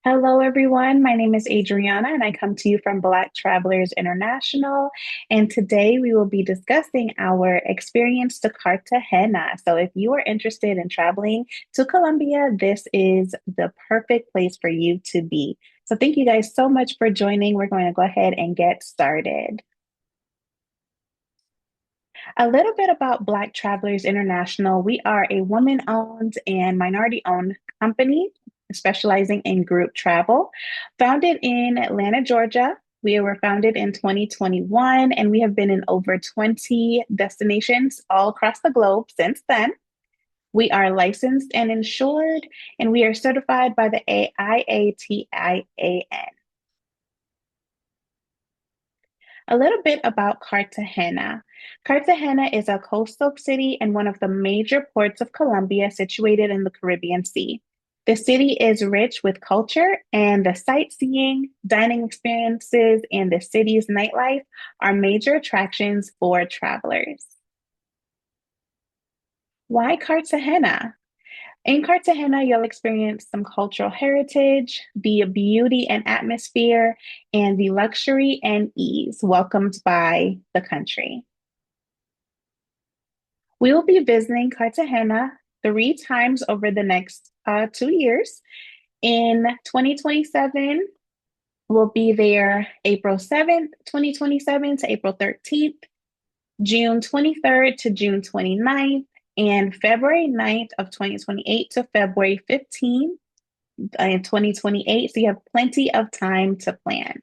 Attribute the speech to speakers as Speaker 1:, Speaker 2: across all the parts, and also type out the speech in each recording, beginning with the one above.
Speaker 1: Hello, everyone. My name is Adriana, and I come to you from Black Travelers International. And today we will be discussing our experience to Cartagena. So, if you are interested in traveling to Colombia, this is the perfect place for you to be. So, thank you guys so much for joining. We're going to go ahead and get started. A little bit about Black Travelers International. We are a woman-owned and minority-owned company specializing in group travel. Founded in Atlanta, Georgia. We were founded in 2021, and we have been in over 20 destinations all across the globe since then. We are licensed and insured, and we are certified by the IATIAN. A little bit about Cartagena. Cartagena is a coastal city and one of the major ports of Colombia, situated in the Caribbean Sea. The city is rich with culture, and the sightseeing, dining experiences, and the city's nightlife are major attractions for travelers. Why Cartagena? In Cartagena, you'll experience some cultural heritage, the beauty and atmosphere, and the luxury and ease welcomed by the country. We will be visiting Cartagena 3 times over the next 2 years. In 2027, we'll be there April 7th, 2027 to April 13th, June 23rd to June 29th, and February 9th of 2028 to February 15th in 2028. So you have plenty of time to plan.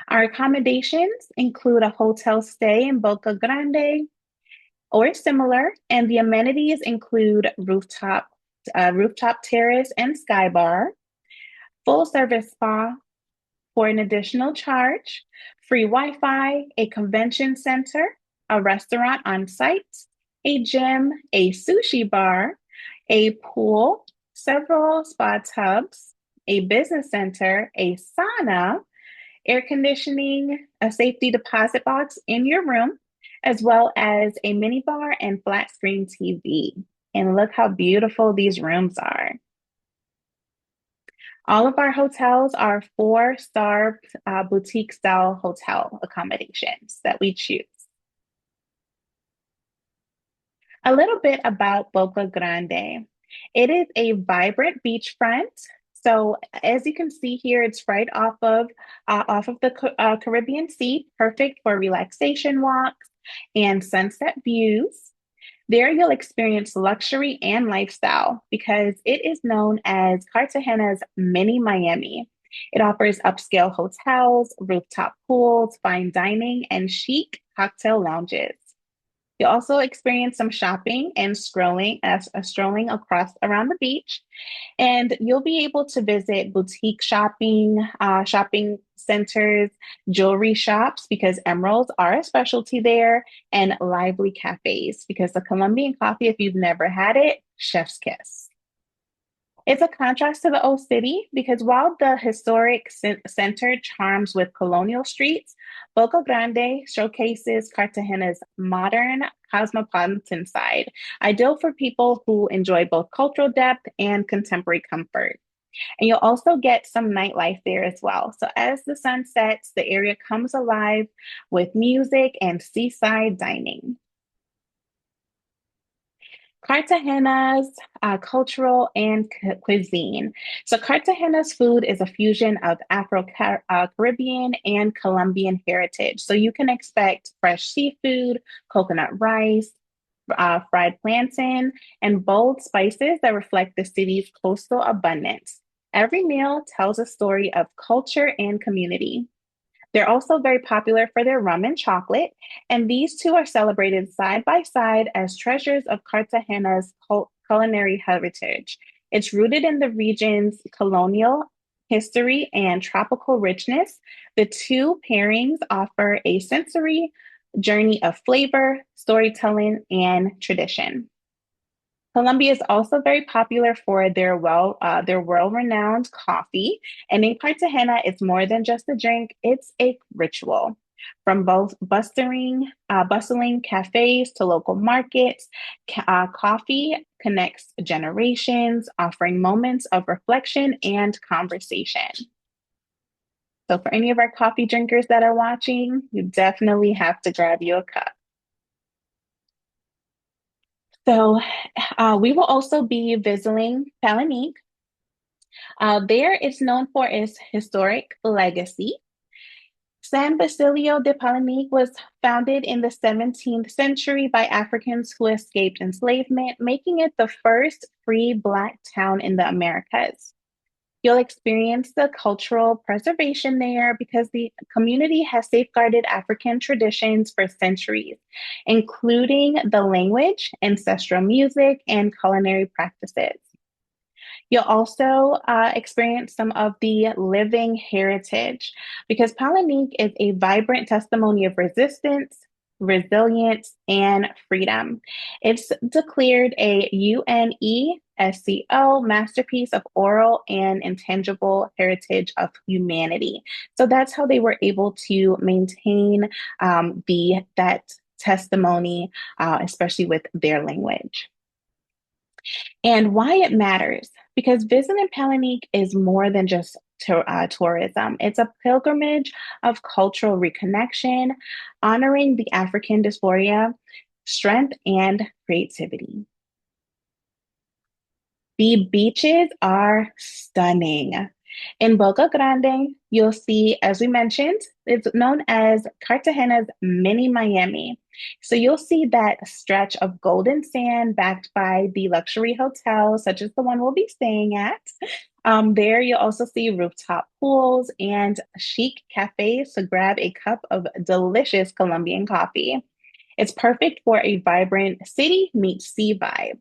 Speaker 1: Our accommodations include a hotel stay in Boca Grande or similar, and the amenities include rooftop terrace and sky bar, full service spa for an additional charge, free Wi-Fi, a convention center, a restaurant on site, a gym, a sushi bar, a pool, several spa tubs, a business center, a sauna, air conditioning, a safety deposit box in your room, as well as a mini bar and flat screen TV. And look how beautiful these rooms are. All of our hotels are four-star boutique style hotel accommodations that we choose. A little bit about Boca Grande. It is a vibrant beachfront. So as you can see here, it's right off of the Caribbean Sea, perfect for relaxation walks and sunset views. There you'll experience luxury and lifestyle because it is known as Cartagena's mini Miami. It offers upscale hotels, rooftop pools, fine dining, and chic cocktail lounges. You'll also experience some shopping and strolling across around the beach, and you'll be able to visit boutique shopping centers, jewelry shops because emeralds are a specialty there, and lively cafes because the Colombian coffee, if you've never had it, chef's kiss. It's a contrast to the old city because while the historic center charms with colonial streets, Boca Grande showcases Cartagena's modern cosmopolitan side, ideal for people who enjoy both cultural depth and contemporary comfort. And you'll also get some nightlife there as well. So as the sun sets, the area comes alive with music and seaside dining. Cartagena's cultural and cuisine. So, Cartagena's food is a fusion of Afro-Caribbean and Colombian heritage. So, you can expect fresh seafood, coconut rice, fried plantain, and bold spices that reflect the city's coastal abundance. Every meal tells a story of culture and community. They're also very popular for their rum and chocolate, and these two are celebrated side by side as treasures of Cartagena's culinary heritage. It's rooted in the region's colonial history and tropical richness. The two pairings offer a sensory journey of flavor, storytelling, and tradition. Colombia is also very popular for their world-renowned coffee, and in Cartagena, it's more than just a drink; it's a ritual. from both bustling cafes to local markets. Coffee connects generations, offering moments of reflection and conversation. So, for any of our coffee drinkers that are watching, you definitely have to grab you a cup. So, we will also be visiting Palanique. There, it's known for its historic legacy. San Basilio de Palanique was founded in the 17th century by Africans who escaped enslavement, making it the first free Black town in the Americas. You'll experience the cultural preservation there because the community has safeguarded African traditions for centuries, including the language, ancestral music, and culinary practices. You'll also experience some of the living heritage because Palanique is a vibrant testimony of resistance, resilience, and freedom. It's declared a UNESCO masterpiece of oral and intangible heritage of humanity. So that's how they were able to maintain the that testimony, especially with their language. And why it matters, because visiting Palanique is more than just tourism. It's a pilgrimage of cultural reconnection, honoring the African diaspora, strength, and creativity. The beaches are stunning. In Boca Grande, you'll see, as we mentioned, it's known as Cartagena's mini Miami. So you'll see that stretch of golden sand backed by the luxury hotels, such as the one we'll be staying at. There, you'll also see rooftop pools and chic cafes to grab a cup of delicious Colombian coffee. It's perfect for a vibrant city meets sea vibe.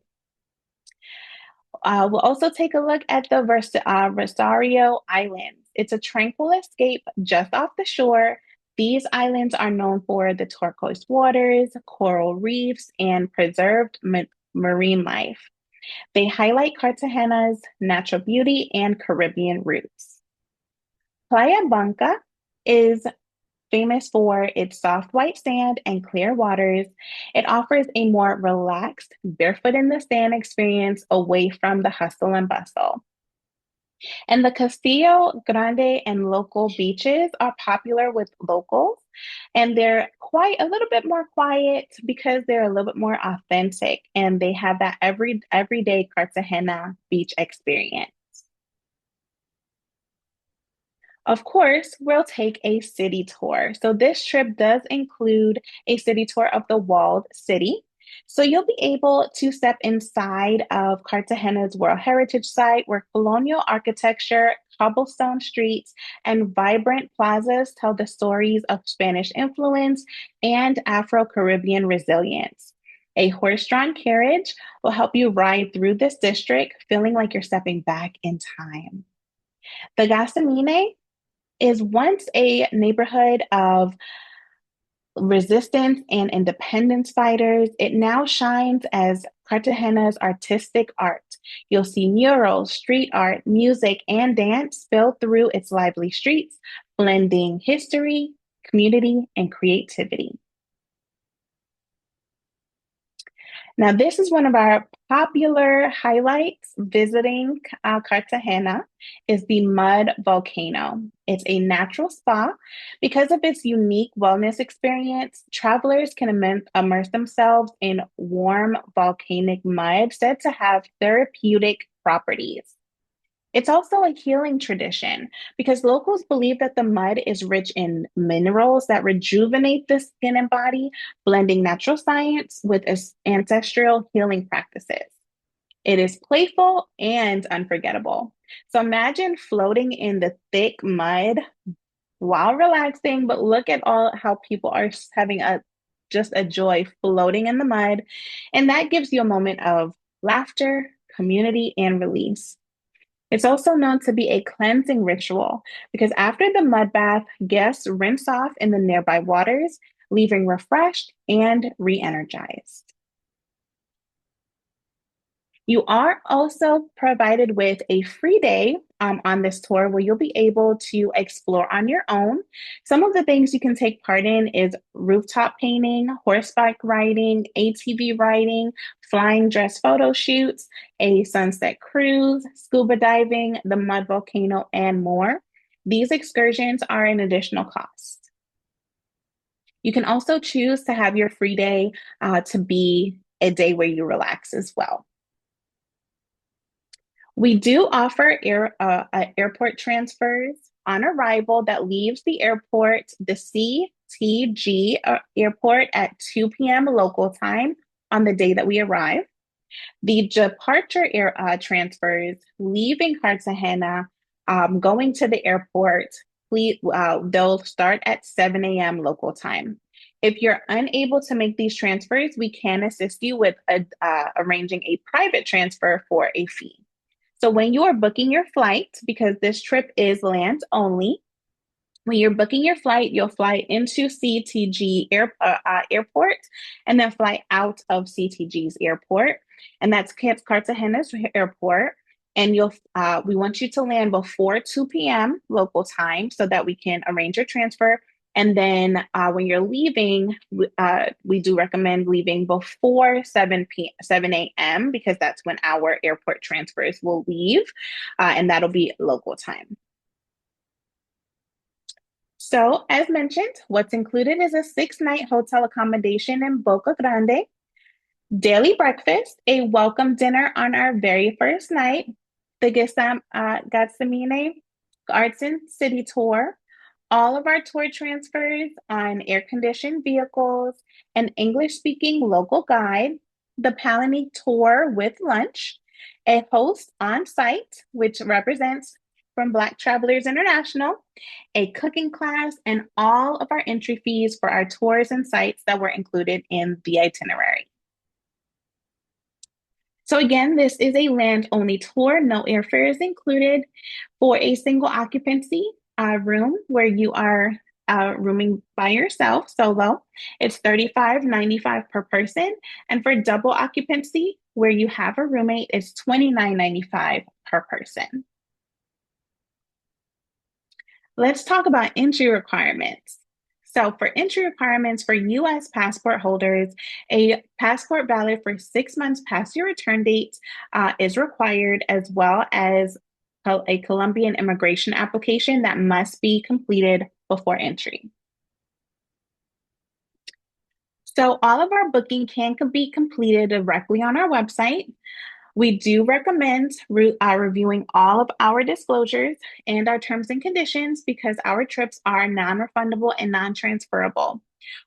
Speaker 1: We'll also take a look at the Rosario Islands. It's a tranquil escape just off the shore. These islands are known for the turquoise waters, coral reefs, and preserved marine life. They highlight Cartagena's natural beauty and Caribbean roots. Playa Blanca is famous for its soft white sand and clear waters. It offers a more relaxed, barefoot in the sand experience away from the hustle and bustle. And the Castillo Grande and local beaches are popular with locals, and they're quite a little bit more quiet because they're a little bit more authentic and they have that everyday Cartagena beach experience. Of course, we'll take a city tour. So this trip does include a city tour of the walled city. So you'll be able to step inside of Cartagena's World Heritage Site where colonial architecture, cobblestone streets, and vibrant plazas tell the stories of Spanish influence and Afro-Caribbean resilience. A horse-drawn carriage will help you ride through this district, feeling like you're stepping back in time. The Gasamine is once a neighborhood of resistance and independence fighters. It now shines as Cartagena's artistic art. You'll see murals, street art, music, and dance spilled through its lively streets, blending history, community, and creativity. Now, this is one of our popular highlights visiting Cartagena is the mud volcano. It's a natural spa. Because of its unique wellness experience, travelers can immerse themselves in warm volcanic mud said to have therapeutic properties. It's also a healing tradition because locals believe that the mud is rich in minerals that rejuvenate the skin and body, blending natural science with ancestral healing practices. It is playful and unforgettable. So imagine floating in the thick mud while relaxing, but look at all how people are having a just a joy floating in the mud. And that gives you a moment of laughter, community, and release. It's also known to be a cleansing ritual because after the mud bath, guests rinse off in the nearby waters, leaving refreshed and re energized. You are also provided with a free day on this tour where you'll be able to explore on your own. Some of the things you can take part in is rooftop painting, horseback riding, ATV riding, flying dress photo shoots, a sunset cruise, scuba diving, the mud volcano, and more. These excursions are an additional cost. You can also choose to have your free day to be a day where you relax as well. We do offer airport transfers on arrival that leaves the airport, the CTG airport at 2 p.m. local time on the day that we arrive. The departure transfers leaving Cartagena, going to the airport, they'll start at 7 a.m. local time. If you're unable to make these transfers, we can assist you with arranging a private transfer for a fee. So when you are booking your flight, because this trip is land only, when you're booking your flight, you'll fly into airport and then fly out of CTG's airport, and that's Cartagena's airport. And we want you to land before 2 p.m. local time so that we can arrange your transfer. And then when you're leaving, we do recommend leaving before 7 a.m. because that's when our airport transfers will leave, and that'll be local time. So, as mentioned, what's included is a 6-night hotel accommodation in Boca Grande, daily breakfast, a welcome dinner on our very first night, the Gethsemane Arts and City Tour, all of our tour transfers on air-conditioned vehicles, an English-speaking local guide, the Palani tour with lunch, a host on site, which represents from Black Travelers International, a cooking class, and all of our entry fees for our tours and sites that were included in the itinerary. So again, this is a land-only tour, no airfare is included for a single occupancy room where you are rooming by yourself solo. It's $35.95 per person. And for double occupancy, where you have a roommate, it's $29.95 per person. Let's talk about entry requirements. So for entry requirements for US passport holders, a passport valid for 6 months past your return date is required, as well as a Colombian immigration application that must be completed before entry. So all of our booking can be completed directly on our website. We do recommend reviewing all of our disclosures and our terms and conditions because our trips are non-refundable and non-transferable.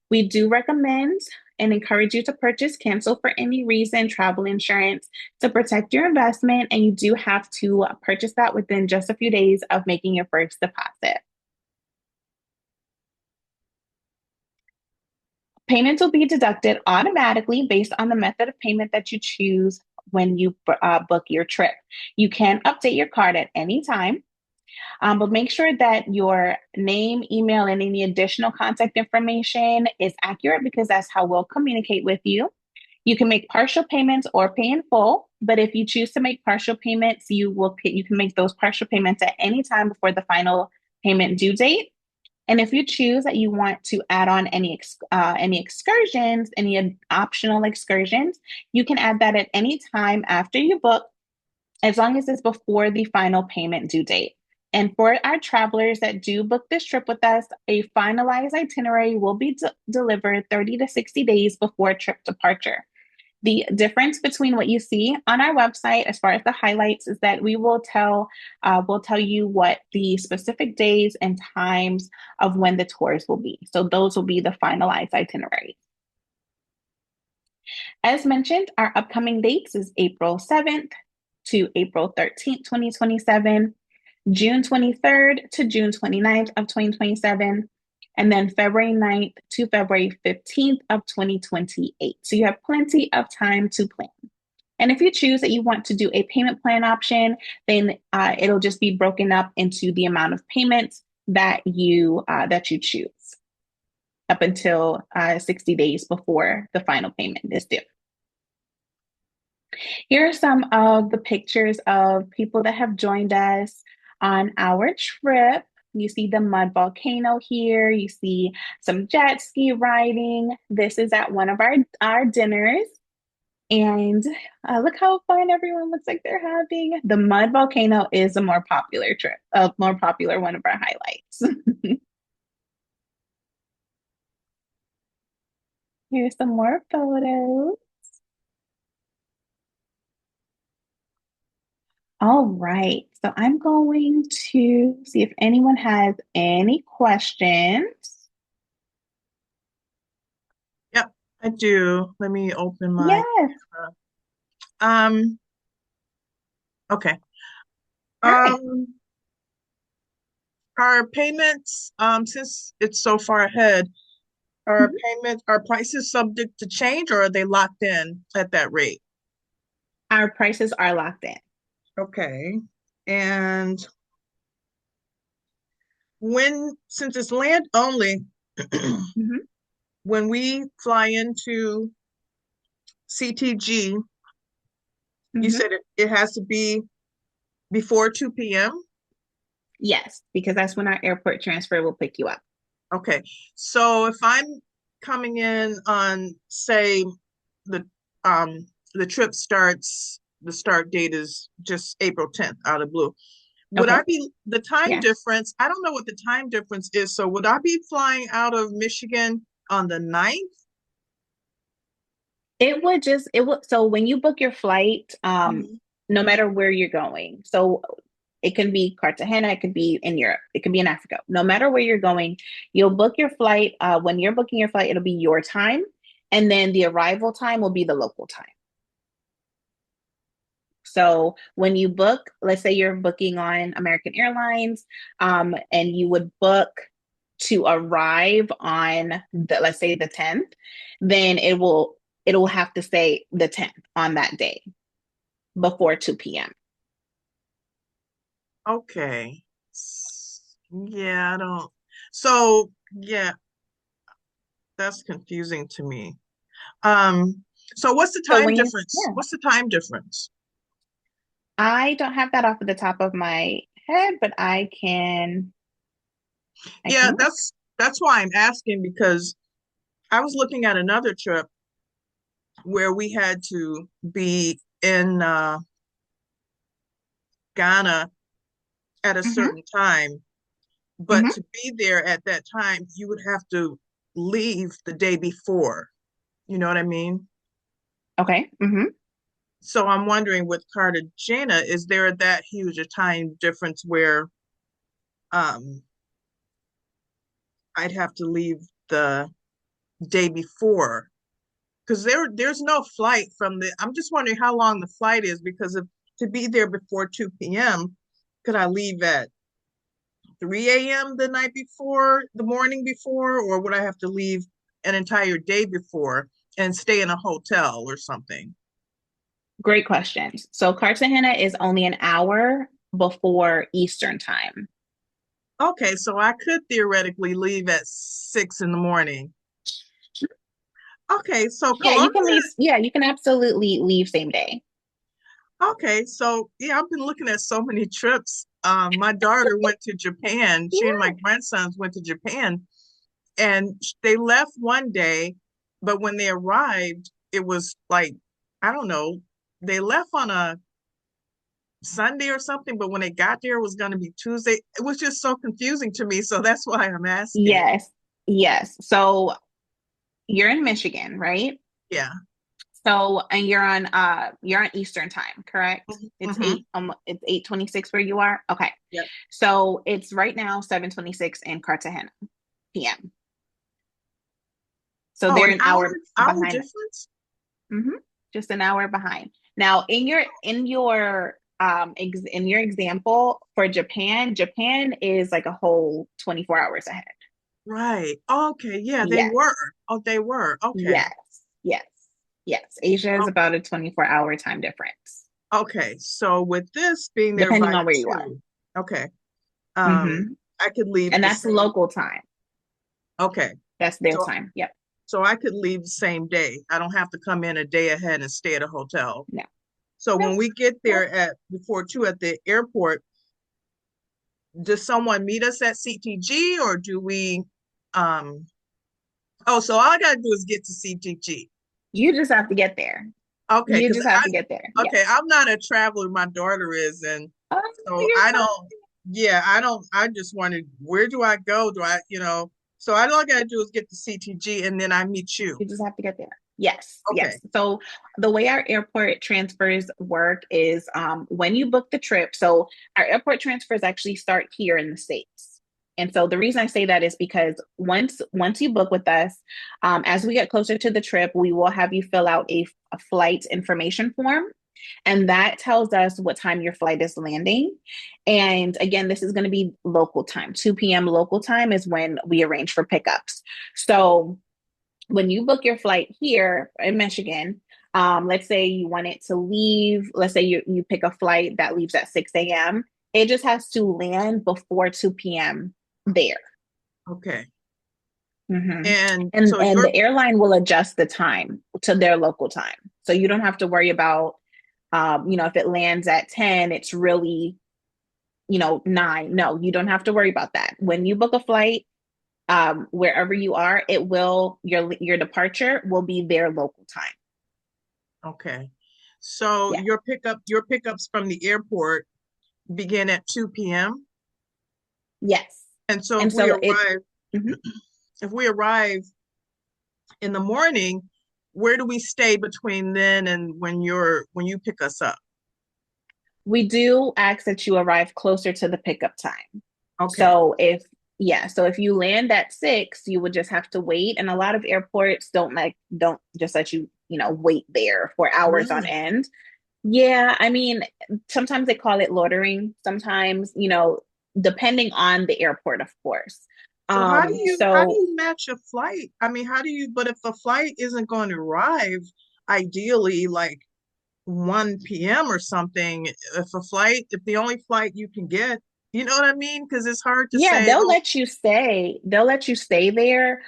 Speaker 1: We do recommend and encourage you to cancel for any reason, travel insurance to protect your investment, and you do have to purchase that within just a few days of making your first deposit. Payments will be deducted automatically based on the method of payment that you choose when you book your trip. You can update your card at any time, but make sure that your name, email, and any additional contact information is accurate because that's how we'll communicate with you. You can make partial payments or pay in full, but if you choose to make partial payments, you can make those partial payments at any time before the final payment due date. And if you choose that you want to add on any excursions, any optional excursions, you can add that at any time after you book, as long as it's before the final payment due date. And for our travelers that do book this trip with us, a finalized itinerary will be delivered 30 to 60 days before trip departure. The difference between what you see on our website as far as the highlights is that we'll tell you what the specific days and times of when the tours will be. So those will be the finalized itineraries. As mentioned, our upcoming dates is April 7th to April 13th, 2027, June 23rd to June 29th of 2027, and then February 9th to February 15th of 2028. So you have plenty of time to plan. And if you choose that you want to do a payment plan option, then it'll just be broken up into the amount of payments that you choose up until 60 days before the final payment is due. Here are some of the pictures of people that have joined us on our trip. You see the mud volcano here. You see some jet ski riding. This is at one of our dinners. And look how fun everyone looks like they're having. The mud volcano is a more popular trip, a more popular one of our highlights. Here's some more photos. All right. So I'm going to see if anyone has any questions.
Speaker 2: Yep, I do. Let me open my
Speaker 1: Yes.
Speaker 2: camera. Um, okay.
Speaker 1: All right.
Speaker 2: Um, our payments, since it's so far ahead,
Speaker 1: Mhm.
Speaker 2: are prices subject to change or are they locked in at that rate?
Speaker 1: Our prices are locked in.
Speaker 2: Okay. And since it's land only,
Speaker 1: Mhm.
Speaker 2: when we fly into CTG, you
Speaker 1: Mhm.
Speaker 2: said it has to be before 2 p.m.?
Speaker 1: Yes, because that's when our airport transfer will pick you up.
Speaker 2: Okay. So if I'm coming in on, say, the the trip starts, the start date is just April 10th out of blue. Would I
Speaker 1: Okay.
Speaker 2: be the time
Speaker 1: Yeah.
Speaker 2: difference? I don't know what the time difference is. So would I be flying out of Michigan on the 9th?
Speaker 1: So when you book your flight,
Speaker 2: Mhm.
Speaker 1: no matter where you're going, so it can be Cartagena, it could be in Europe, it could be in Africa. No matter where you're going, you'll book your flight. When you're booking your flight, it'll be your time, and then the arrival time will be the local time. So when you book, let's say you're booking on American Airlines, and you would book to arrive on let's say the 10th, then it'll have to say the 10th on that day before 2 p.m.
Speaker 2: Okay. Yeah, I don't. So, yeah, that's confusing to me. Um, so what's the
Speaker 1: So
Speaker 2: time
Speaker 1: when you
Speaker 2: difference?
Speaker 1: yeah,
Speaker 2: What's the time difference?
Speaker 1: I don't have that off of the top of my head, but I
Speaker 2: Yeah,
Speaker 1: can look.
Speaker 2: that's why I'm asking because I was looking at another trip where we had to be in Ghana at a
Speaker 1: Hmm.
Speaker 2: certain time, but
Speaker 1: Hmm.
Speaker 2: to be there at that time, you would have to leave the day before. You know what I mean?
Speaker 1: Okay. Hmm.
Speaker 2: So I'm wondering with Cartagena, is there that huge a time difference where um, I'd have to leave the day before? Because there's no flight from the. I'm just wondering how long the flight is because if to be there before 2 p.m., could I leave at 3 a.m. the night before, the morning before, or would I have to leave an entire day before and stay in a hotel or something?
Speaker 1: Great questions. So Cartagena is only an hour before Eastern time.
Speaker 2: Okay, so I could theoretically leave at 6 in the morning. Okay, so
Speaker 1: Yeah, you can
Speaker 2: Colombia.
Speaker 1: leave. Yeah, you can absolutely leave same day.
Speaker 2: Okay, so yeah, I've been looking at so many trips. My daughter went to Japan. She and my
Speaker 1: Yeah.
Speaker 2: grandsons went to Japan, and they left one day, but when they arrived, it was like, I don't know, they left on a Sunday or something, but when they got there, it was going to be Tuesday. It was just so confusing to me. So that's why I'm asking.
Speaker 1: Yes. Yes. So you're in Michigan, right?
Speaker 2: Yeah.
Speaker 1: So and you're on Eastern time, correct?
Speaker 2: Mm-hmm.
Speaker 1: It's 8:26 where you are. Okay.
Speaker 2: Yep.
Speaker 1: So it's right now 7:26 in Cartagena PM. So
Speaker 2: Oh,
Speaker 1: they're
Speaker 2: an
Speaker 1: an hour
Speaker 2: hour
Speaker 1: behind.
Speaker 2: difference?
Speaker 1: Hmm. Just an hour behind. Now, in your example for Japan, Japan is like a whole 24 hours ahead.
Speaker 2: Right. Okay. Yeah, they
Speaker 1: Yes.
Speaker 2: were. Oh, they were. Okay.
Speaker 1: Yes. Yes. Yes. Asia is
Speaker 2: Oh,
Speaker 1: about a 24-hour time difference,
Speaker 2: okay. So with this being there
Speaker 1: depending
Speaker 2: by
Speaker 1: on where you are.
Speaker 2: 2, okay.
Speaker 1: Hmm.
Speaker 2: I could leave
Speaker 1: And
Speaker 2: the
Speaker 1: that's
Speaker 2: same.
Speaker 1: local time.
Speaker 2: Okay.
Speaker 1: That's their
Speaker 2: So
Speaker 1: time. Yep.
Speaker 2: so I could leave the same day. I don't have to come in a day ahead and stay at a hotel.
Speaker 1: No.
Speaker 2: So
Speaker 1: No,
Speaker 2: when we get
Speaker 1: no,
Speaker 2: there at before 2 at the airport, does someone meet us at CTG or do we um oh, so all I gotta do is get to CTG.
Speaker 1: you just have to get there.
Speaker 2: Okay,
Speaker 1: You
Speaker 2: because
Speaker 1: just have to get there.
Speaker 2: okay,
Speaker 1: Yes.
Speaker 2: I'm not a traveler, my daughter is, and
Speaker 1: Oh,
Speaker 2: so
Speaker 1: you're
Speaker 2: I
Speaker 1: fine.
Speaker 2: don't, yeah, I don't, I just wondered where do I go? Do I, so all I gotta do is get to CTG and then I meet you.
Speaker 1: You just have to get there. Yes,
Speaker 2: Okay.
Speaker 1: yes. So the way our airport transfers work is when you book the trip. So our airport transfers actually start here in the States. And so the reason I say that is because once you book with us, as we get closer to the trip, we will have you fill out a flight information form. And that tells us what time your flight is landing. And again, this is going to be local time. 2 p.m. local time is when we arrange for pickups. So when you book your flight here in Michigan, let's say you want it to leave, let's say you pick a flight that leaves at 6 a.m., it just has to land before 2 p.m. there.
Speaker 2: Okay.
Speaker 1: Mm-hmm.
Speaker 2: And
Speaker 1: And
Speaker 2: so
Speaker 1: and
Speaker 2: you're
Speaker 1: the airline will adjust the time to their local time. So you don't have to worry about if it lands at 10, it's really, 9. No, you don't have to worry about that. When you book a flight, wherever you are, it will your departure will be their local time.
Speaker 2: okay. So
Speaker 1: Yeah.
Speaker 2: your pickups from the airport begin at 2 p.m.
Speaker 1: Yes.
Speaker 2: And so
Speaker 1: And so it mhm.
Speaker 2: if we arrive in the morning, where do we stay between then and when you pick us up?
Speaker 1: We do ask that you arrive closer to the pickup time.
Speaker 2: Okay.
Speaker 1: So if you land at 6, you would just have to wait. And a lot of airports don't just let you, wait there for hours on
Speaker 2: Really?
Speaker 1: end. Yeah, I mean, sometimes they call it loitering. Sometimes, depending on the airport, of course.
Speaker 2: So how do
Speaker 1: So
Speaker 2: you match a flight? I mean, how do you but if the flight isn't going to arrive ideally like 1 p.m. or something, if the only flight you can get, you know what I mean? Because it's hard to
Speaker 1: yeah,
Speaker 2: say, oh,
Speaker 1: they'll let you stay there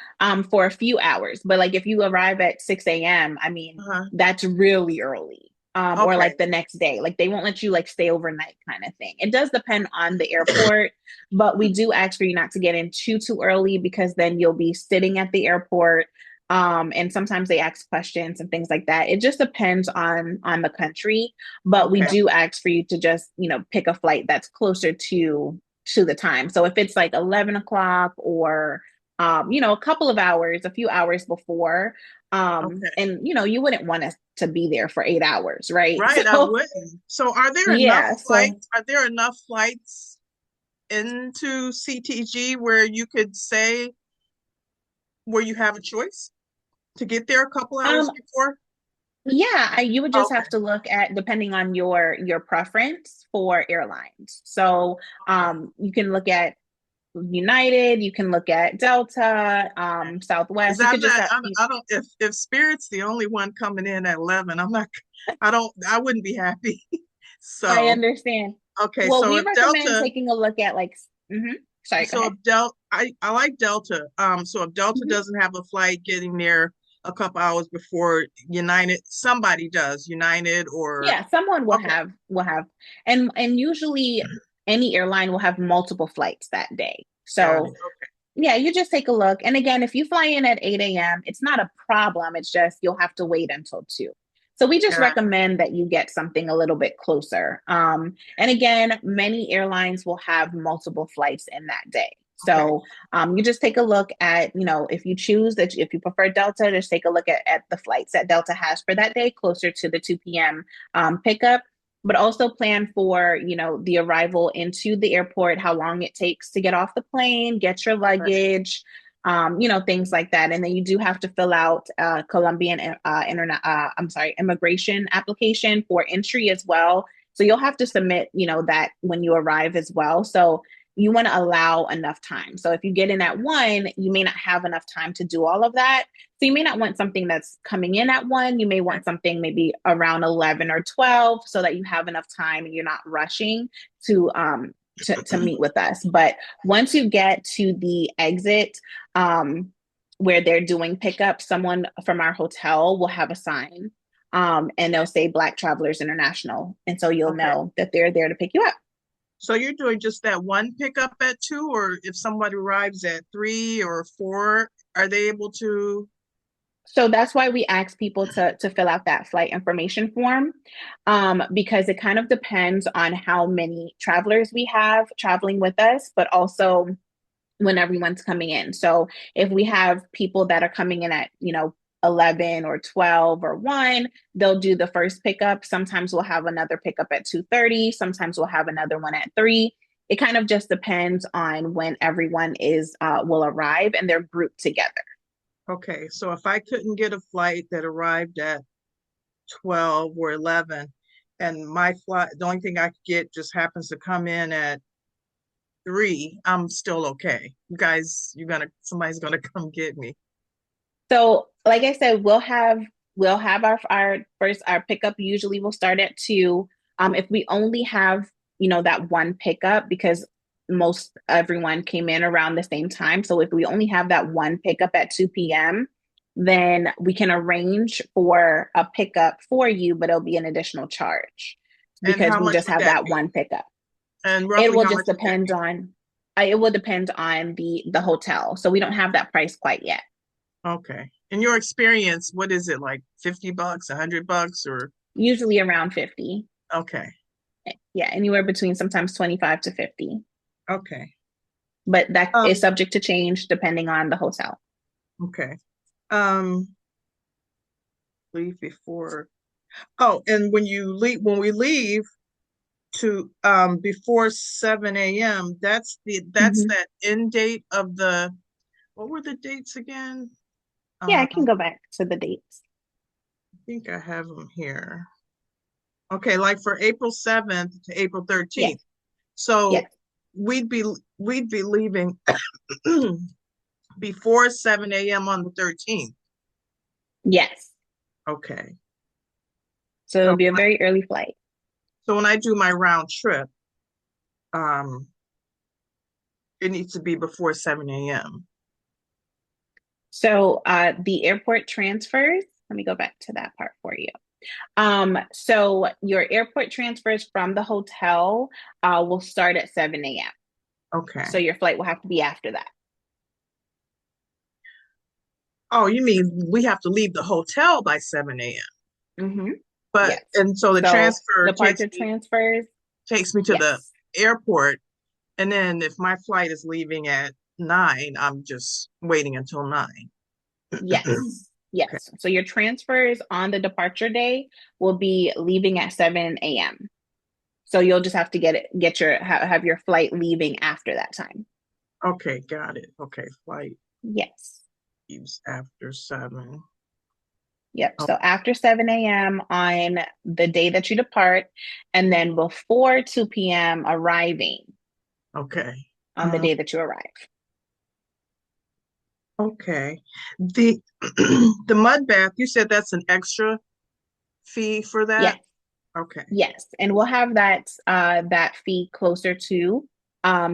Speaker 1: for a few hours. But like if you arrive at 6 a.m., I mean,
Speaker 2: uh-huh.
Speaker 1: that's really early. Or
Speaker 2: Okay.
Speaker 1: like the next day. Like they won't let you like stay overnight kind of thing. It does depend on the airport, but we do ask for you not to get in too early because then you'll be sitting at the airport. And sometimes they ask questions and things like that. It just depends on the country, but we
Speaker 2: Okay.
Speaker 1: do ask for you to just, pick a flight that's closer to the time. So if it's like 11 o'clock or, a couple of hours, a few hours before,
Speaker 2: Okay.
Speaker 1: and you wouldn't want us to be there for 8 hours, right?
Speaker 2: Right, I
Speaker 1: So
Speaker 2: wouldn't. So
Speaker 1: yeah, so
Speaker 2: are there enough flights into CTG where you could say where you have a choice to get there a couple hours
Speaker 1: um
Speaker 2: before?
Speaker 1: yeah, you would just have
Speaker 2: Okay.
Speaker 1: to look at depending on your preference for airlines. So
Speaker 2: Okay.
Speaker 1: you can look at United, you can look at Delta,
Speaker 2: Because
Speaker 1: Southwest. You
Speaker 2: I'm
Speaker 1: could just
Speaker 2: not,
Speaker 1: have
Speaker 2: I don't, if Spirit's the only one coming in at 11, I'm not, I wouldn't be happy.
Speaker 1: I
Speaker 2: So,
Speaker 1: understand.
Speaker 2: okay.
Speaker 1: Well,
Speaker 2: So
Speaker 1: we
Speaker 2: if
Speaker 1: recommend
Speaker 2: Delta,
Speaker 1: taking a look at like, sorry, go
Speaker 2: so
Speaker 1: ahead.
Speaker 2: if Delta, I like Delta. So if Delta
Speaker 1: Mhm.
Speaker 2: doesn't have a flight getting there a couple hours before United, somebody does, United or,
Speaker 1: Yeah, someone
Speaker 2: okay,
Speaker 1: will have, and usually any airline will have multiple flights that day.
Speaker 2: got it.
Speaker 1: So yeah, you just take a look. And again, if you fly in at 8 a.m., it's not a problem. It's just you'll have to wait until 2. So we just
Speaker 2: Got
Speaker 1: recommend that you get something a little bit closer. And again, many airlines will have multiple flights in that day.
Speaker 2: okay,
Speaker 1: So you just take a look at, if you choose that, if you prefer Delta, just take a look at the flights that Delta has for that day, closer to the 2 p.m. Pickup, but also plan for the arrival into the airport, how long it takes to get off the plane, get your
Speaker 2: right,
Speaker 1: luggage, things like that. And then you do have to fill out Colombian internet I'm sorry, immigration application for entry as well. So you'll have to submit that when you arrive as well. So you want to allow enough time. So if you get in at 1, you may not have enough time to do all of that. So you may not want something that's coming in at 1. You may
Speaker 2: okay,
Speaker 1: want something maybe around 11 or 12 so that you have enough time and you're not rushing to meet with us. But once you get to the exit where they're doing pickup, someone from our hotel will have a sign and they'll say Black Travelers International. And so you'll
Speaker 2: Okay.
Speaker 1: know that they're there to pick you up.
Speaker 2: So you're doing just that one pickup at 2, or if somebody arrives at 3 or 4, are they able to?
Speaker 1: So that's why we ask people to fill out that flight information form, because it kind of depends on how many travelers we have traveling with us, but also when everyone's coming in. So if we have people that are coming in at, 11 or 12 or 1, they'll do the first pickup. Sometimes we'll have another pickup at 2:30. Sometimes we'll have another one at 3. It kind of just depends on when everyone is will arrive and they're grouped together.
Speaker 2: Okay, so if I couldn't get a flight that arrived at 12 or 11, and my flight, the only thing I could get just happens to come in at 3, I'm still okay. You guys, somebody's gonna come get me.
Speaker 1: So, like I said, we'll have our pickup. Usually, we'll start at 2. If we only have that one pickup, because most everyone came in around the same time. So if we only have that one pickup at 2 p.m., then we can arrange for a pickup for you, but it'll be an additional charge
Speaker 2: And
Speaker 1: because
Speaker 2: how
Speaker 1: we
Speaker 2: much
Speaker 1: just
Speaker 2: would
Speaker 1: have
Speaker 2: that
Speaker 1: that
Speaker 2: be?
Speaker 1: one pickup.
Speaker 2: And
Speaker 1: It
Speaker 2: roughly
Speaker 1: will
Speaker 2: how
Speaker 1: just
Speaker 2: much would that
Speaker 1: depend
Speaker 2: be?
Speaker 1: on. It will depend on the hotel. So we don't have that price quite yet.
Speaker 2: Okay. In your experience, what is it like, $50, $100, or
Speaker 1: Usually around 50.
Speaker 2: okay.
Speaker 1: Yeah, anywhere between sometimes 25 to 50.
Speaker 2: Okay.
Speaker 1: But that is
Speaker 2: Um,
Speaker 1: subject to change depending on the hotel.
Speaker 2: okay. Um, leave before. Oh, and when we leave to before 7 a.m., that's
Speaker 1: Hmm.
Speaker 2: that end date of the, what were the dates again?
Speaker 1: Yeah,
Speaker 2: I
Speaker 1: I can go back to the dates.
Speaker 2: think I have them here. Okay, like for April 7th to April
Speaker 1: Yes,
Speaker 2: 13th. So
Speaker 1: yes,
Speaker 2: we'd be we'd be leaving before 7 a.m. on the 13th.
Speaker 1: yes.
Speaker 2: Okay.
Speaker 1: So
Speaker 2: So
Speaker 1: it'll be a very early flight.
Speaker 2: so when I do my round trip, um, it needs to be before 7 a.m.
Speaker 1: So the airport transfers, let me go back to that part for you. So your airport transfers from the hotel will start at 7 a.m. So
Speaker 2: Okay.
Speaker 1: your flight will have to be after that.
Speaker 2: Oh, you mean we have to leave the hotel by 7 a.m.
Speaker 1: Hmm.
Speaker 2: But
Speaker 1: Yes.
Speaker 2: and so the
Speaker 1: So
Speaker 2: transfer
Speaker 1: departure transfers,
Speaker 2: takes me to the
Speaker 1: yes.
Speaker 2: airport, and then if my flight is leaving at 9, I'm just waiting until 9.
Speaker 1: Yes.
Speaker 2: Okay.
Speaker 1: Yes. So your transfers on the departure day will be leaving at 7 a.m. So you'll just have to have your flight leaving after that time.
Speaker 2: Okay, got it. Okay, flight
Speaker 1: Yes.
Speaker 2: leaves after 7.
Speaker 1: Yep.
Speaker 2: Oh,
Speaker 1: So after 7 a.m. on the day that you depart, and then before 2 p.m. arriving
Speaker 2: okay.
Speaker 1: on the day that you arrive.
Speaker 2: Okay. The the mud bath, you said that's an extra fee for that?
Speaker 1: Yes.
Speaker 2: Okay.
Speaker 1: Yes, and we'll have that fee closer to.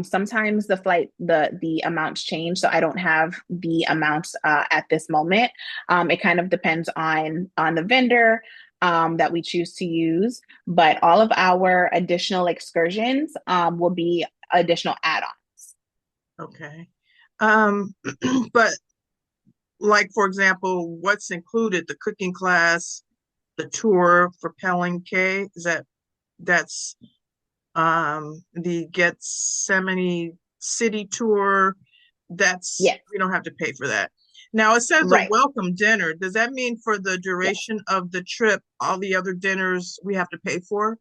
Speaker 1: Sometimes the amounts change, so I don't have the amounts at this moment. It kind of depends on the vendor that we choose to use, but all of our additional excursions will be additional add-ons.
Speaker 2: Okay. But like for example, what's included? The cooking class, the tour for Palenque, that's the Gethsemane city tour. That's
Speaker 1: Yes,
Speaker 2: we don't have to pay for that. Now it says a
Speaker 1: right.
Speaker 2: welcome dinner. Does that mean for the
Speaker 1: Yes.
Speaker 2: duration of the trip, all the other dinners we have to pay for?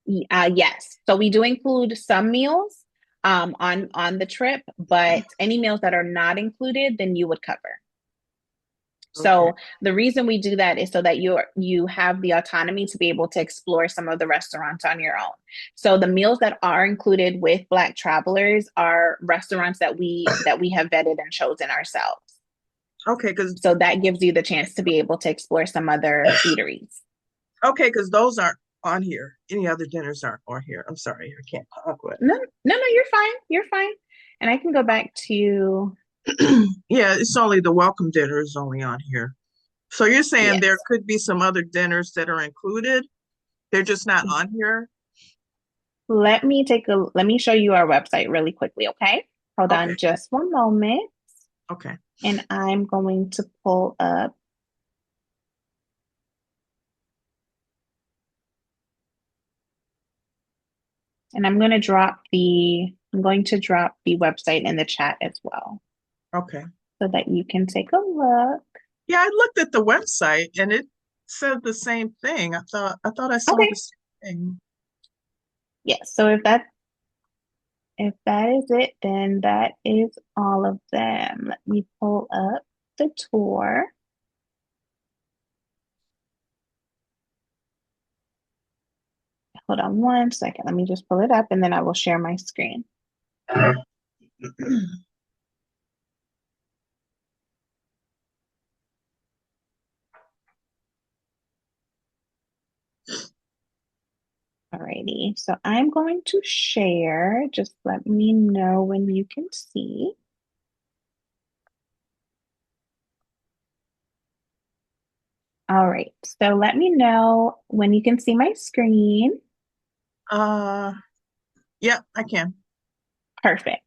Speaker 1: Yes. So we do include some meals on the trip, but any meals that are not included, then you would cover.
Speaker 2: Okay.
Speaker 1: So the reason we do that is so that you have the autonomy to be able to explore some of the restaurants on your own. So the meals that are included with Black travelers are restaurants that we have vetted and chosen ourselves.
Speaker 2: Okay, because
Speaker 1: So that gives you the chance to be able to explore some other eateries.
Speaker 2: those aren't on here. Any other dinners aren't on here. I'm sorry, I can't talk with.
Speaker 1: No, no, no, you're fine. You're fine. And I can go back to.
Speaker 2: Yeah, it's only the welcome dinner is only on here. So you're saying there
Speaker 1: Yes.
Speaker 2: could be some other dinners that are included? They're just not on here?
Speaker 1: Let me show you our website really quickly, okay? Hold
Speaker 2: Okay,
Speaker 1: on just one moment.
Speaker 2: okay,
Speaker 1: And I'm going to pull up, and I'm going to drop the website in the chat as well
Speaker 2: okay.
Speaker 1: so that you can take a look.
Speaker 2: Yeah, I looked at the website and it said the same thing. I thought I saw the
Speaker 1: Okay.
Speaker 2: same thing.
Speaker 1: Yes. So if that is it, then that is all of them. Let me pull up the tour. Hold on one second. Let me just pull it up and then I will share my screen. Alrighty. So I'm going to share. Just let me know when you can see. All right. So let me know when you can see my screen.
Speaker 2: Uh, yeah, I can.
Speaker 1: Perfect.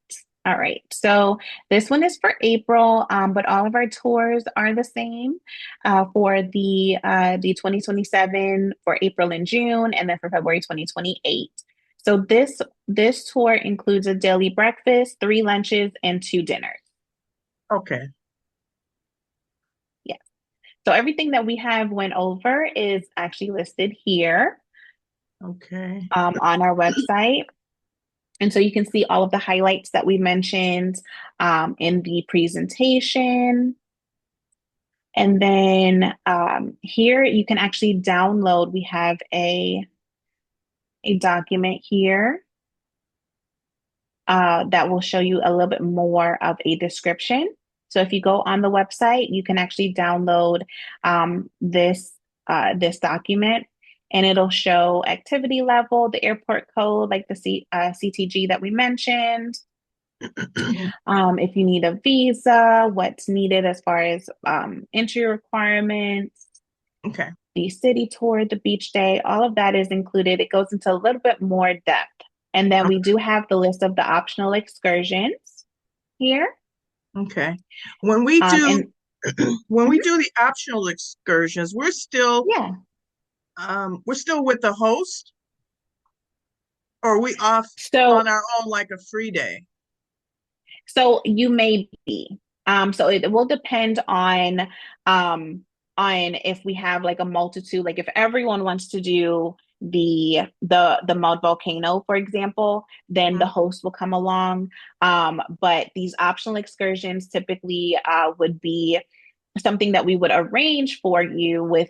Speaker 1: All right. So this one is for April, but all of our tours are the same for the 2027 for April and June, and then for February 2028. So this tour includes a daily breakfast, three lunches, and two dinners.
Speaker 2: Okay,
Speaker 1: Yes. So everything that we have went over is actually listed here
Speaker 2: okay,
Speaker 1: on our website. And so you can see all of the highlights that we mentioned in the presentation. And then here you can actually download, we have a document here that will show you a little bit more of a description. So if you go on the website, you can actually download this document, and it'll show activity level, the airport code, like the CTG that we mentioned. If you need a visa, what's needed as far as entry requirements,
Speaker 2: okay,
Speaker 1: the city tour, the beach day, all of that is included. It goes into a little bit more depth. And then we do have the list of the optional excursions here.
Speaker 2: okay. When we do
Speaker 1: And
Speaker 2: when we
Speaker 1: mhm,
Speaker 2: do the optional excursions,
Speaker 1: yeah,
Speaker 2: we're still with the host, or are we off on
Speaker 1: so
Speaker 2: our own like a free day?
Speaker 1: so you may be. So it will depend um on if we have like a multitude, like if everyone wants to do the mud volcano, for example, then the
Speaker 2: Mhm.
Speaker 1: host will come along. But these optional excursions typically would be something that we would arrange for you with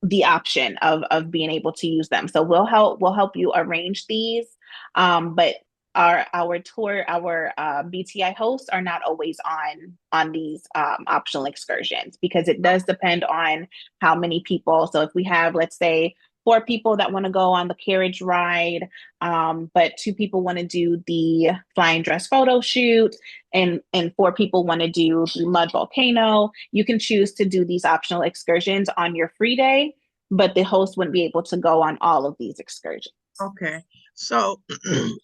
Speaker 1: the option of being able to use them. So we'll help you arrange these. But our BTI hosts are not always on these optional excursions because it does depend on how many people. So if we have, let's say, four people that want to go on the carriage ride, but two people want to do the flying dress photo shoot, and four people want to do the mud volcano, you can choose to do these optional excursions on your free day, but the host wouldn't be able to go on all of these excursions.
Speaker 2: Okay. So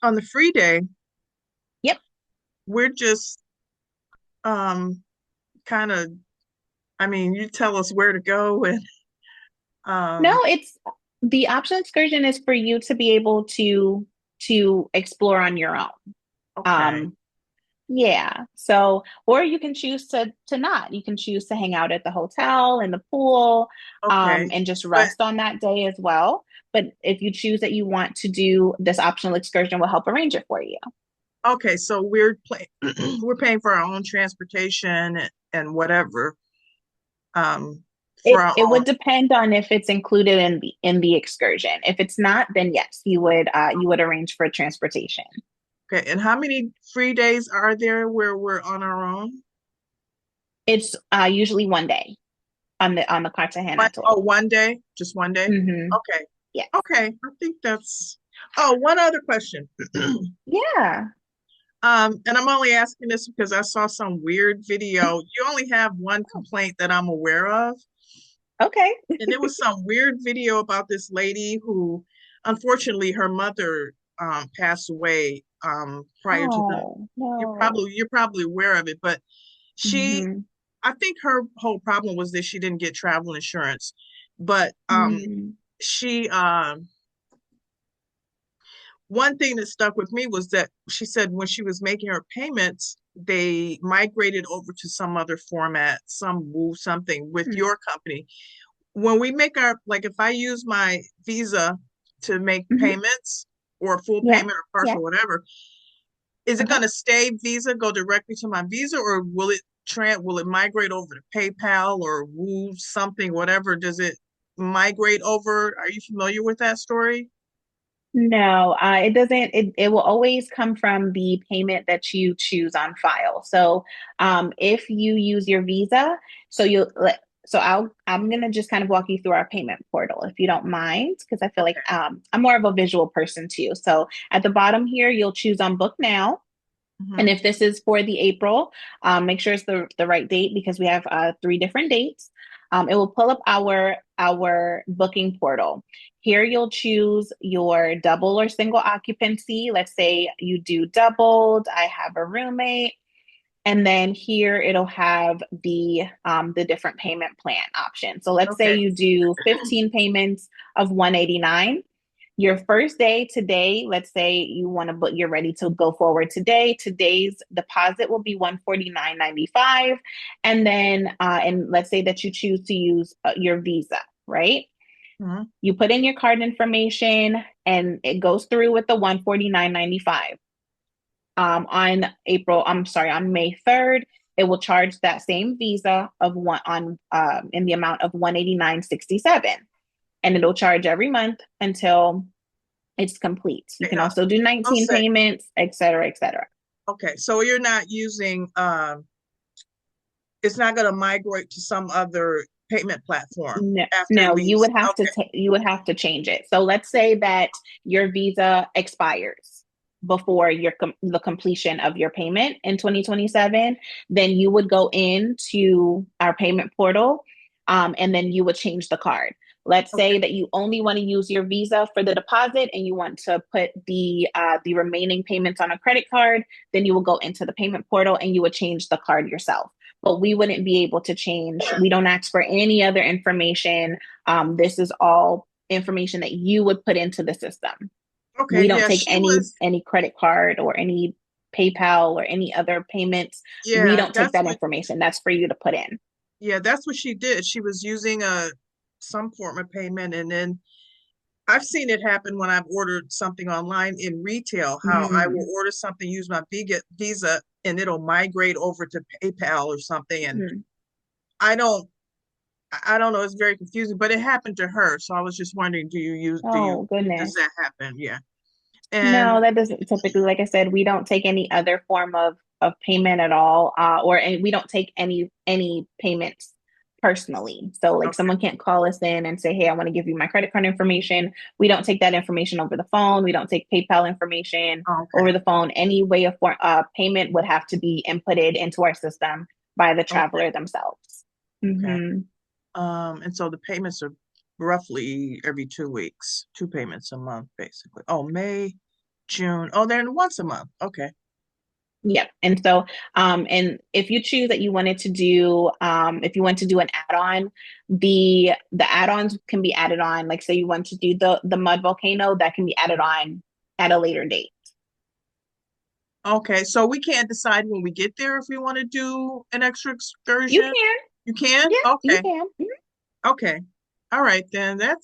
Speaker 2: on the free day,
Speaker 1: Yep.
Speaker 2: we're just kind of, I mean, you tell us where to go and
Speaker 1: No,
Speaker 2: um
Speaker 1: it's the optional excursion is for you to be able to explore on your own.
Speaker 2: okay.
Speaker 1: Um, yeah. So, or you can choose to not. You can choose to hang out at the hotel in the pool,
Speaker 2: Okay.
Speaker 1: and just
Speaker 2: But
Speaker 1: rest on that day as well. But if you choose that you want to do this optional excursion, we'll help arrange it for you.
Speaker 2: okay, so we're paying for our own transportation and whatever for
Speaker 1: It
Speaker 2: our
Speaker 1: it
Speaker 2: own.
Speaker 1: would depend on if it's included in the excursion. If it's not, then yes, you would arrange for transportation.
Speaker 2: Okay. And how many free days are there where we're on our own?
Speaker 1: It's usually one day on the Cartagena tour.
Speaker 2: Oh, one day? Just one day?
Speaker 1: Hmm.
Speaker 2: Okay.
Speaker 1: Yes.
Speaker 2: Okay. I think that's Oh, one other question.
Speaker 1: Yeah.
Speaker 2: And I'm only asking this because I saw some weird video. You only have one complaint that I'm aware of,
Speaker 1: Okay.
Speaker 2: and it was some weird video about this lady who, unfortunately, her mother passed away prior to the.
Speaker 1: Oh, no.
Speaker 2: You're probably aware of it, but she,
Speaker 1: Mm-hmm.
Speaker 2: I think her whole problem was that she didn't get travel insurance, but
Speaker 1: Mm-hmm.
Speaker 2: she one thing that stuck with me was that she said when she was making her payments, they migrated over to some other format, some move something with your company. When we make our, like if I use my Visa to make
Speaker 1: Mm-hmm.
Speaker 2: payments or full
Speaker 1: Yeah.
Speaker 2: payment or
Speaker 1: Yeah.
Speaker 2: partial, whatever, is it
Speaker 1: Uh-huh.
Speaker 2: going to stay Visa, go directly to my Visa, or will it migrate over to PayPal or Woo something, whatever? Does it migrate over? Are you familiar with that story?
Speaker 1: No, it doesn't. It will always come from the payment that you choose on file. So, if you use your Visa, so you let, so I'm gonna just kind of walk you through our payment portal, if you don't mind, because I feel like
Speaker 2: Okay.
Speaker 1: I'm more of a visual person too. So at the bottom here, you'll choose on Book Now. And
Speaker 2: Hmm.
Speaker 1: if this is for the April, make sure it's the right date because we have three different dates. It will pull up our booking portal. Here you'll choose your double or single occupancy. Let's say you do doubled. I have a roommate. And then here it'll have the different payment plan options. So let's say
Speaker 2: Okay.
Speaker 1: you do 15 payments of 189. Your first day today, let's say you want to book, you're ready to go forward today. Today's deposit will be 149.95. And let's say that you choose to use your Visa, right?
Speaker 2: Mhm.
Speaker 1: You put in your card information and it goes through with the 149.95. On May 3rd, it will charge that same Visa of one on in the amount of 189.67. And it'll charge every month until it's complete. You
Speaker 2: Okay,
Speaker 1: can also do
Speaker 2: I'll
Speaker 1: 19
Speaker 2: say,
Speaker 1: payments, et cetera, et cetera.
Speaker 2: okay, so you're not using, it's not going to migrate to some other payment platform
Speaker 1: No,
Speaker 2: after it
Speaker 1: no,
Speaker 2: leaves. Okay,
Speaker 1: you would have to change it. So let's say that your visa expires before the completion of your payment in 2027, then you would go into our payment portal, and then you would change the card. Let's
Speaker 2: okay,
Speaker 1: say that you only want to use your visa for the deposit and you want to put the remaining payments on a credit card, then you will go into the payment portal and you would change the card yourself, but we wouldn't be able to change. We don't ask for any other information. This is all information that you would put into the system.
Speaker 2: okay.
Speaker 1: We don't
Speaker 2: Yeah,
Speaker 1: take
Speaker 2: she was,
Speaker 1: any credit card or any PayPal or any other payments. We
Speaker 2: yeah,
Speaker 1: don't take that information. That's for you to put in.
Speaker 2: that's what she did. She was using some form of payment, and then I've seen it happen when I've ordered something online in retail, how I will
Speaker 1: Mm,
Speaker 2: order something, use my Visa, and it'll migrate over to PayPal or something. And
Speaker 1: mm.
Speaker 2: I don't, I don't know. It's very confusing, but it happened to her. So I was just wondering,
Speaker 1: Oh
Speaker 2: does
Speaker 1: goodness.
Speaker 2: that happen? Yeah. And
Speaker 1: No, that doesn't typically, like I said, we don't take any other form of payment at all, or we don't take any payments personally. So like
Speaker 2: okay,
Speaker 1: someone can't call us in and say, "Hey, I want to give you my credit card information." We don't take that information over the phone. We don't take PayPal information
Speaker 2: oh,
Speaker 1: over
Speaker 2: okay,
Speaker 1: the phone. Any way of payment would have to be inputted into our system by the
Speaker 2: okay,
Speaker 1: traveler themselves.
Speaker 2: okay.
Speaker 1: Hmm.
Speaker 2: And so the payments are roughly every 2 weeks, two payments a month, basically. Oh, May, June. Oh, they're once a month. Okay.
Speaker 1: Yep. And so, and if you choose that you wanted to do, if you want to do an add-on, the add-ons can be added on. Like, say you want to do the mud volcano, that can be added on at a later date.
Speaker 2: Okay. So we can't decide when we get there if we want to do an extra
Speaker 1: You
Speaker 2: excursion.
Speaker 1: can,
Speaker 2: You can?
Speaker 1: yeah, you
Speaker 2: Okay.
Speaker 1: can. Mhm.
Speaker 2: Okay. All right, then. I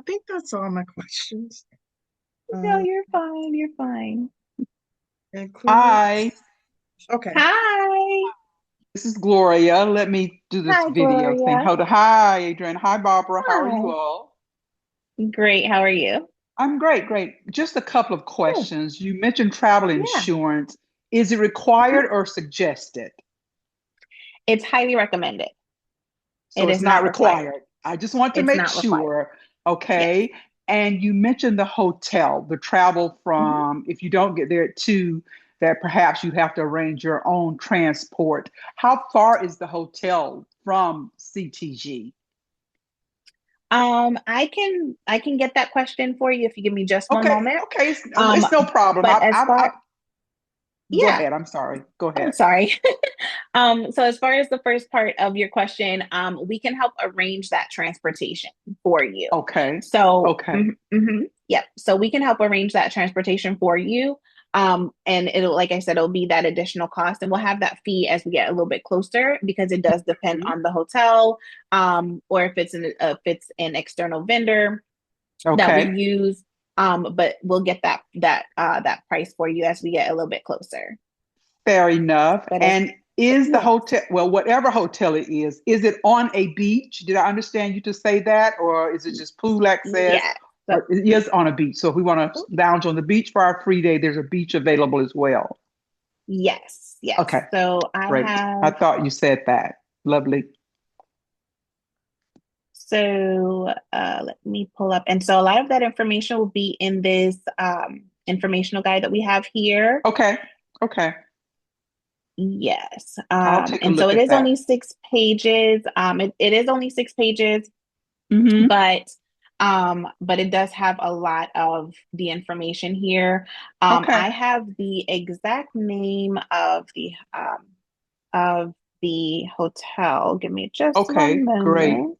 Speaker 2: think that's all my questions.
Speaker 1: No,
Speaker 2: Uh,
Speaker 1: you're fine. You're fine.
Speaker 2: include.
Speaker 3: Hi,
Speaker 2: Okay.
Speaker 1: Hi,
Speaker 3: this is Gloria. Let me do this
Speaker 1: hi,
Speaker 3: video thing.
Speaker 1: Gloria.
Speaker 3: Hold on. Hi, Adrian. Hi, Barbara. How are you
Speaker 1: Hi.
Speaker 3: all?
Speaker 1: Great. How are you?
Speaker 3: I'm great, great. Just a couple of
Speaker 1: Good.
Speaker 3: questions. You mentioned travel
Speaker 1: Yeah.
Speaker 3: insurance. Is it
Speaker 1: Mhm.
Speaker 3: required or suggested?
Speaker 1: It's highly recommended.
Speaker 3: So
Speaker 1: It
Speaker 3: it's
Speaker 1: is
Speaker 3: not
Speaker 1: not required.
Speaker 3: required. I just want to
Speaker 1: It's
Speaker 3: make
Speaker 1: not required.
Speaker 3: sure.
Speaker 1: Yes.
Speaker 3: Okay. And you mentioned the hotel, the travel
Speaker 1: Mhm.
Speaker 3: from, if you don't get there at 2, that perhaps you have to arrange your own transport. How far is the hotel from CTG?
Speaker 1: I can get that question for you if you give me just one
Speaker 3: Okay,
Speaker 1: moment.
Speaker 3: okay,
Speaker 1: Um,
Speaker 3: it's no problem.
Speaker 1: but as
Speaker 3: I
Speaker 1: far
Speaker 3: go
Speaker 1: yeah,
Speaker 3: ahead. I'm sorry. Go
Speaker 1: I'm
Speaker 3: ahead.
Speaker 1: sorry. So as far as the first part of your question, we can help arrange that transportation for you.
Speaker 3: Okay,
Speaker 1: So,
Speaker 3: okay,
Speaker 1: yep. So we can help arrange that transportation for you. And it'll, like I said, it'll be that additional cost, and we'll have that fee as we get a little bit closer because it does depend
Speaker 3: mhm,
Speaker 1: on the hotel, or if it's an external vendor that we
Speaker 3: okay.
Speaker 1: use. But we'll get that price for you as we get a little bit closer.
Speaker 3: Fair enough.
Speaker 1: But as
Speaker 3: And is the
Speaker 1: yeah,
Speaker 3: hotel, well, whatever hotel it is it on a beach? Did I understand you to say that? Or is it just pool access?
Speaker 1: yeah. So,
Speaker 3: Or it is on a beach. So if we want to lounge on the beach for our free day, there's a beach available as well.
Speaker 1: yes, yes.
Speaker 3: Okay,
Speaker 1: So I
Speaker 3: great. I
Speaker 1: have,
Speaker 3: thought you said that. Lovely.
Speaker 1: let me pull up. And so a lot of that information will be in this informational guide that we have here.
Speaker 3: Okay, okay.
Speaker 1: Yes.
Speaker 3: I'll take a
Speaker 1: And so
Speaker 3: look
Speaker 1: it
Speaker 3: at
Speaker 1: is only
Speaker 3: that.
Speaker 1: 6 pages. It is only 6 pages,
Speaker 3: Hmm.
Speaker 1: but but it does have a lot of the information here.
Speaker 3: Okay,
Speaker 1: I have the exact name of the hotel. Give me just one
Speaker 3: okay, great.
Speaker 1: moment.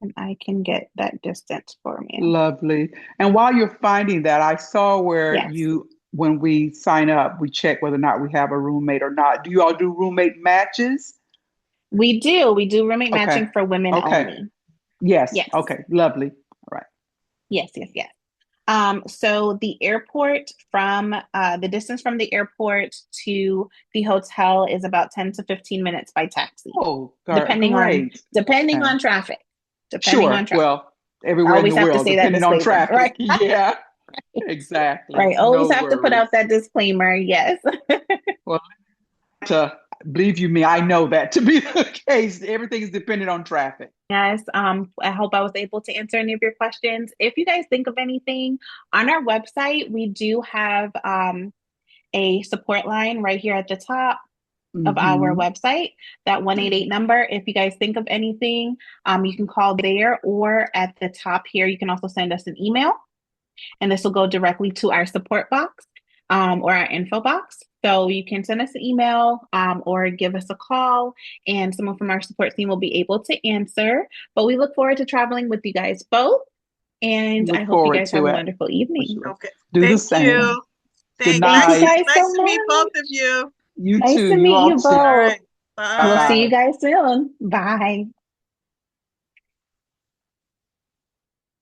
Speaker 1: And I can get that distance for you.
Speaker 3: Lovely. And while you're finding that, I saw where
Speaker 1: Yes,
Speaker 3: you, when we sign up, we check whether or not we have a roommate or not. Do you all do roommate matches?
Speaker 1: we do. We do roommate
Speaker 3: Okay.
Speaker 1: matching for women
Speaker 3: Okay.
Speaker 1: only.
Speaker 3: Yes.
Speaker 1: Yes,
Speaker 3: Okay. Lovely. All right.
Speaker 1: yes, yes, yes. So the airport from the distance from the airport to the hotel is about 10 to 15 minutes by taxi,
Speaker 3: Oh,
Speaker 1: depending on
Speaker 3: great.
Speaker 1: depending
Speaker 3: Okay.
Speaker 1: on traffic. Depending on
Speaker 3: Sure.
Speaker 1: traffic.
Speaker 3: Well,
Speaker 1: I
Speaker 3: everywhere in the
Speaker 1: always have to
Speaker 3: world,
Speaker 1: say that
Speaker 3: depending on
Speaker 1: disclaimer,
Speaker 3: traffic.
Speaker 1: right?
Speaker 3: Yeah, exactly.
Speaker 1: Right. Always
Speaker 3: No
Speaker 1: have to put out
Speaker 3: worries.
Speaker 1: that disclaimer. Yes.
Speaker 3: Well, to believe you me, I know that to be the case. Everything is dependent on traffic.
Speaker 1: Yes, I hope I was able to answer any of your questions. If you guys think of anything, on our website, we do have a support line right here at the top of our
Speaker 3: Hmm.
Speaker 1: website, that 188 number. If you guys think of anything, you can call there, or at the top here, you can also send us an email, and this will go directly to our support box, or our info box. So you can send us an email, or give us a call, and someone from our support team will be able to answer. But we look forward to traveling with you guys both, and I
Speaker 3: Look
Speaker 1: hope you
Speaker 3: forward
Speaker 1: guys have
Speaker 3: to
Speaker 1: a
Speaker 3: it
Speaker 1: wonderful
Speaker 3: for
Speaker 1: evening.
Speaker 3: sure.
Speaker 2: Okay.
Speaker 3: Do the
Speaker 2: Thank
Speaker 3: same.
Speaker 2: you.
Speaker 3: Good
Speaker 2: Thanks.
Speaker 1: Thank you
Speaker 3: night.
Speaker 1: guys
Speaker 2: Nice
Speaker 1: so
Speaker 2: to meet both
Speaker 1: much.
Speaker 2: of you.
Speaker 3: You
Speaker 1: Nice
Speaker 3: too.
Speaker 1: to
Speaker 3: You
Speaker 1: meet
Speaker 3: all
Speaker 1: you
Speaker 3: too.
Speaker 2: All
Speaker 1: both.
Speaker 2: right.
Speaker 3: Bye
Speaker 1: We'll see
Speaker 2: Bye.
Speaker 1: you
Speaker 3: bye.
Speaker 1: guys soon. Bye.